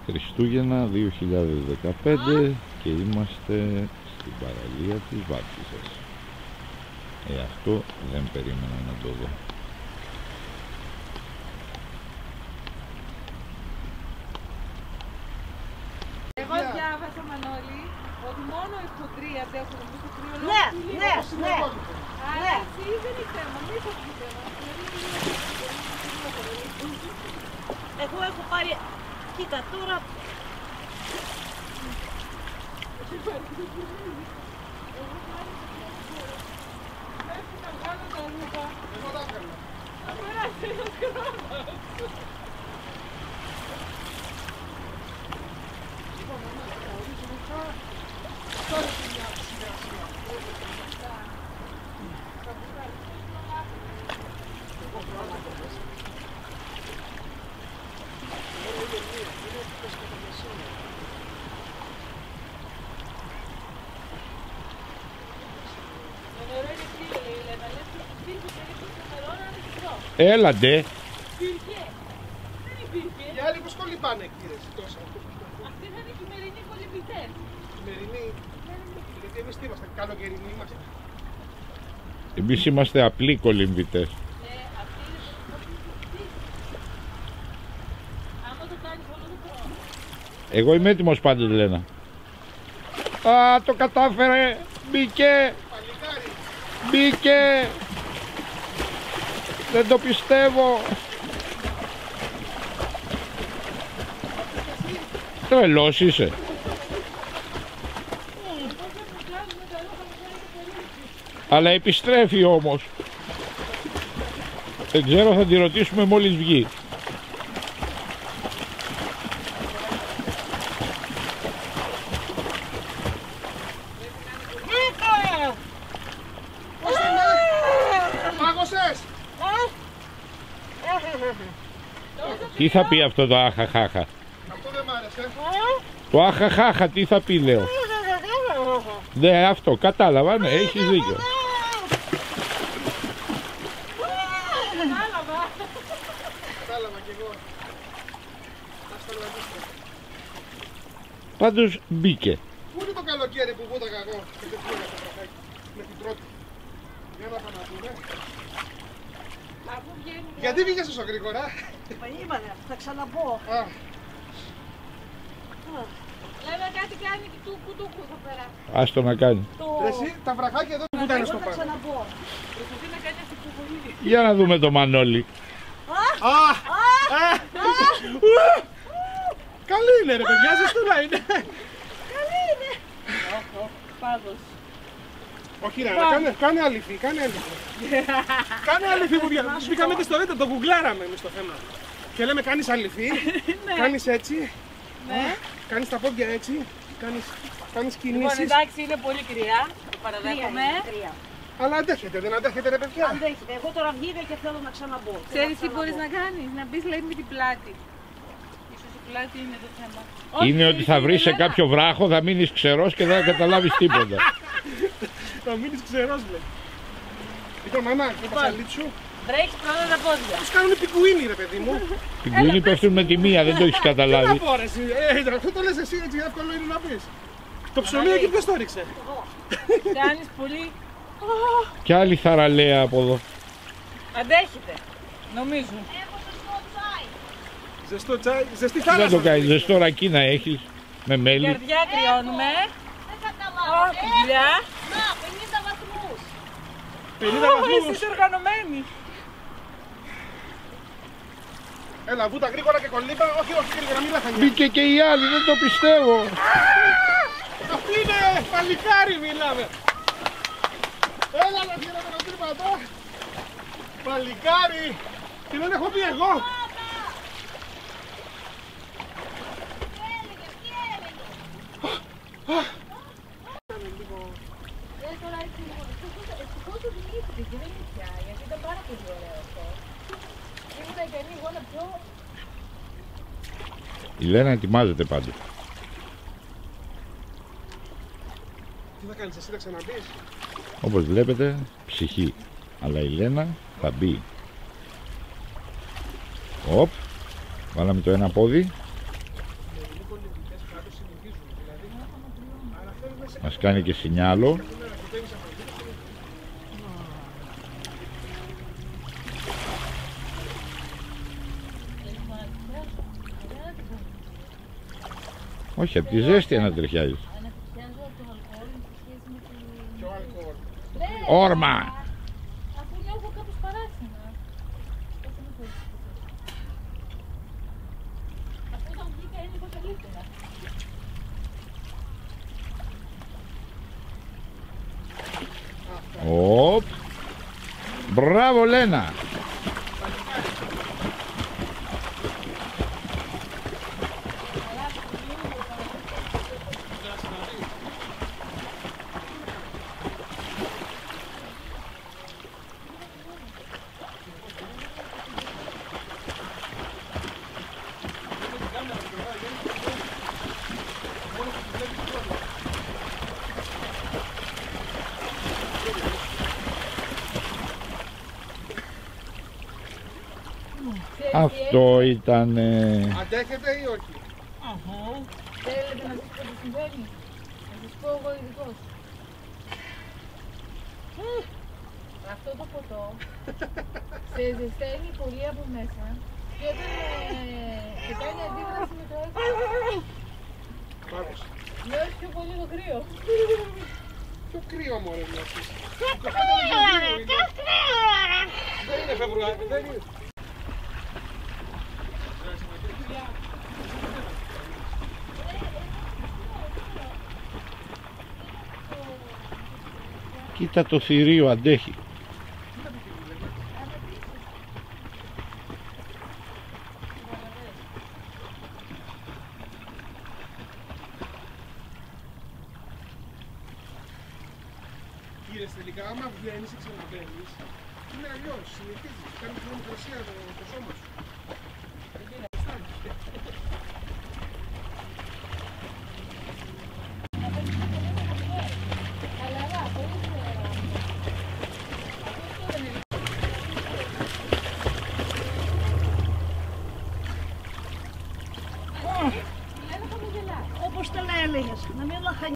Χριστούγεννα 2015 και είμαστε στην παραλία της Βάφτισσας. Αυτό δεν περίμενα να το δω. Εγώ διάβασα, Μανώλη, ότι μόνο οι χοντροί αντέχουν στο κρύο. Ναι. Άρα εσύ δεν είναι θέμα, μη θα πει θέμα. Εγώ έχω πάρει, κοίτα τώρα. Έλαντε. Δεν υπήρχε. Οι άλλοι πως κολυμπάνε κύριε τόσα. Αυτοί θα είναι χειμερινοί κολυμπητές. Χειμερινοί. Γιατί εμείς τι είμαστε, καλοκαιρινοί είμαστε. Εμείς είμαστε απλοί κολυμβητές. Αυτοί είναι άμα το κάνεις όλο το χρόνο. Εγώ είμαι έτοιμος πάντως, Λένα. Α, το κατάφερε. Μπήκε. Παλικάρι. Μπήκε. Δεν το πιστεύω. Τρελός είσαι. Αλλά επιστρέφει όμως. Δεν ξέρω, θα τη ρωτήσουμε μόλις βγει. Πάγωσες! Τι θα πει αυτό το αχαχάχα? Αυτό δεν μ' άρεσε. Το αχαχάχα τι θα πει, λέω? Ναι, αυτό κατάλαβα, ναι, έχεις δίκιο. Κατάλαβα κι εγώ. Ας τα λαβήστε. Πάντως μπήκε. Πού είναι το καλοκαίρι που βούταγα εγώ και δεν πήγα το βραχάκι με την πρώτη. Για να πάμε να δούμε. Αφού βγαίνει. Γιατί βγήκες τόσο γρήγορα? Περίμενε, θα ξαναμπω. Α, Λέμε κάτι κάνει και του κουτούκου εδώ πέρα. Άστο να κάνει. εσύ τα βραχάκια εδώ βούτανε Εγώ στο θα πάνω. ξαναμπω. Προσπαθεί να κάνει αυτή που μπορεί. Για να δούμε το Μανώλη. Καλή είναι ρε παιδιά, ζεστούλα είναι. Καλή είναι. Πάντως. Όχι ρε, κάνε αληθή, κάνε αληθή. Κάνε αληθή που μπήκαμε στο βίντεο, το γκουγκλάραμε εμείς το θέμα. Και λέμε κάνεις αληθή, κάνεις έτσι, κάνεις τα πόδια έτσι, κάνεις Λοιπόν, κινήσεις. εντάξει, είναι πολύ κρύα. Το παραδέχομαι. Τρία. Αλλά αντέχετε, δεν αντέχετε ρε παιδιά. Αντέχετε. Εγώ τώρα βγήκα και θέλω να ξαναμπω. Ξέρεις τι μπορείς να κάνεις, να μπεις λέει με την πλάτη. Ίσως η πλάτη είναι το θέμα. Είναι ότι θα βρεις σε κάποιο βράχο, θα μείνεις ξερός και δεν θα καταλάβεις τίποτα. Θα μείνεις ξερός λέει. Λοιπόν μάνα, και τα σαλίτσου. Βρέχει πρώτα τα πόδια. Τους κάνουν πιγκουίνι ρε παιδί μου. Την κουίνη πέφτουν με τη μία, δεν το έχεις Τι να καταλάβει. πω ρε εσύ, αυτό το λες εσύ έτσι εύκολο είναι να πεις. Το ψωμί εκεί ποιος το ρίξε. Κάνεις πολύ. Κι άλλη θαραλέα από εδώ. Αντέχετε, νομίζω. Ζεστό τσάι, ζεστή Τι να θάλασσα. το κάνεις, ζεστό ρακί να έχεις με μέλι. Καρδιά κρυώνουμε. Δεν καταλάβω. Δουλειά. Να, 50 βαθμούς. 50 βαθμούς. Εσείς οργανωμένοι. Έλα, βούτα γρήγορα και κολύμπα. Όχι, όχι, γρήγορα, μη λαχανιά. Μπήκε και η άλλη, δεν το πιστεύω. Αυτή είναι παλικάρι, μιλάμε. Έλα, να φύγαμε το τρύπατο. Παλικάρι. Τι δεν έχω πει εγώ. Ευτυχώς το δημιουργήθηκε και δεν είναι πια, γιατί ήταν πάρα πολύ ωραίο αυτό. Ήμουν ικανή εγώ να πιω. Η Λένα ετοιμάζεται πάντως. Τι θα κάνεις εσύ, θα ξαναμπείς? Όπως βλέπετε, ψυχή. Αλλά η Λένα θα μπει. Οπ. Βάλαμε το ένα πόδι. κολλητικές κάτω συνηθίζουν. Δηλαδή, αναφέρουμε σε Μας κάνει και σινιάλο. Όχι, από τη ζέστη ανατριχιάζεις. Ανατριχιάζω από το αλκοόλ σε σχέση με τη... πιο αλκοόλ. Όρμα! Αφού νιώθω κάπως παράξενα. Έτσι με θέλεις. Αφού όταν βγήκα ένιωθα καλύτερα. Οπ! Μπράβο Λένα! Αυτό ήταν... Αντέχετε ή όχι? Θέλετε να δείτε τι συμβαίνει? Θα σας πω εγώ ειδικός. Αυτό το ποτό σε ζεσταίνει πολύ από μέσα και όταν και κάνει αντίδραση με το έξω. Πάρος. Νιώθεις πιο πολύ το κρύο. Πιο κρύο μωρέ νιώθεις. Δεν είναι Φεβρουάριο, δεν είναι. Κοίτα το θηρίο, αντέχει. Κύριε, τελικά άμα βγαίνεις και ξαναμπαίνεις, είναι αλλιώς, συνηθίζεις, κάνει θερμοκρασία το σώμα σου.